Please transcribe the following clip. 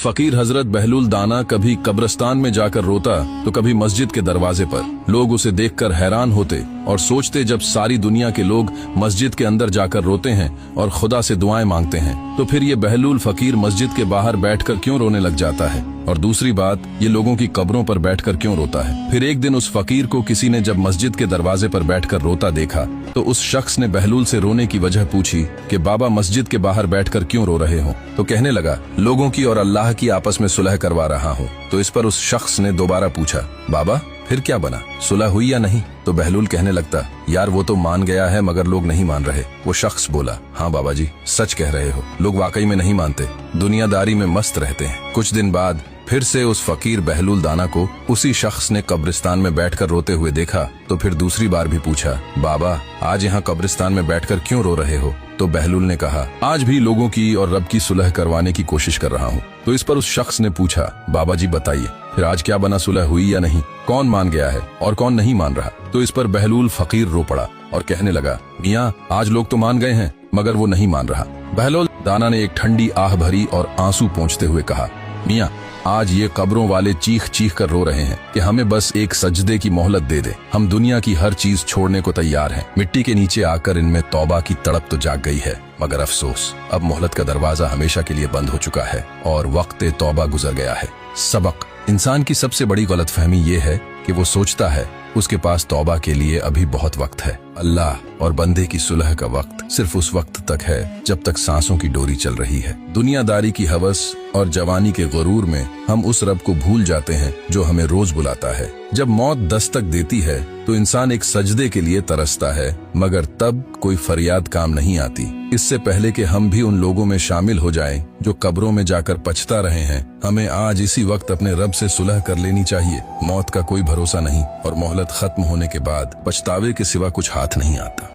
फकीर हजरत बहलूल दाना कभी कब्रिस्तान में जाकर रोता तो कभी मस्जिद के दरवाजे पर। लोग उसे देखकर हैरान होते और सोचते, जब सारी दुनिया के लोग मस्जिद के अंदर जाकर रोते हैं और खुदा से दुआएं मांगते हैं, तो फिर ये बहलूल फकीर मस्जिद के बाहर बैठकर क्यों रोने लग जाता है? और दूसरी बात, ये लोगों की कब्रों पर बैठकर क्यों रोता है? फिर एक दिन उस फकीर को किसी ने जब मस्जिद के दरवाजे पर बैठकर रोता देखा तो उस शख्स ने बहलूल से रोने की वजह पूछी कि बाबा मस्जिद के बाहर बैठकर क्यों रो रहे हो? तो कहने लगा, लोगों की और अल्लाह की आपस में सुलह करवा रहा हूँ। तो इस पर उस शख्स ने दोबारा पूछा, बाबा फिर क्या बना, सुलह हुई या नहीं? तो बहलूल कहने लगता, यार वो तो मान गया है मगर लोग नहीं मान रहे। वो शख्स बोला, हाँ बाबा जी सच कह रहे हो, लोग वाकई में नहीं मानते, दुनियादारी में मस्त रहते हैं। कुछ दिन बाद फिर से उस फकीर बहलूल दाना को उसी शख्स ने कब्रिस्तान में बैठकर रोते हुए देखा तो फिर दूसरी बार भी पूछा, बाबा आज यहाँ कब्रिस्तान में बैठकर क्यों रो रहे हो? तो बहलूल ने कहा, आज भी लोगों की और रब की सुलह करवाने की कोशिश कर रहा हूँ। तो इस पर उस शख्स ने पूछा, बाबा जी बताइए फिर आज क्या बना, सुलह हुई या नहीं? कौन मान गया है और कौन नहीं मान रहा? तो इस पर बहलूल फकीर रो पड़ा और कहने लगा, मियाँ आज लोग तो मान गए हैं मगर वो नहीं मान रहा। बहलूल दाना ने एक ठंडी आह भरी और आंसू पोंछते हुए कहा, मियाँ आज ये कब्रों वाले चीख चीख कर रो रहे हैं कि हमें बस एक सजदे की मोहलत दे दे, हम दुनिया की हर चीज छोड़ने को तैयार हैं। मिट्टी के नीचे आकर इनमें तौबा की तड़प तो जाग गई है, मगर अफसोस अब मोहलत का दरवाजा हमेशा के लिए बंद हो चुका है और वक्त तौबा गुजर गया है। सबक, इंसान की सबसे बड़ी गलतफहमी ये है कि वो सोचता है उसके पास तौबा के लिए अभी बहुत वक्त है। अल्लाह और बंदे की सुलह का वक्त सिर्फ उस वक्त तक है जब तक सांसों की डोरी चल रही है। दुनियादारी की हवस और जवानी के गुरूर में हम उस रब को भूल जाते हैं जो हमें रोज बुलाता है। जब मौत दस्तक देती है तो इंसान एक सजदे के लिए तरसता है, मगर तब कोई फरियाद काम नहीं आती। इससे पहले कि हम भी उन लोगों में शामिल हो जाएं जो कब्रों में जाकर पछता रहे हैं, हमें आज इसी वक्त अपने रब से सुलह कर लेनी चाहिए। मौत का कोई भरोसा नहीं और मोहलत खत्म होने के बाद पछतावे के सिवा कुछ हाथ नहीं आता।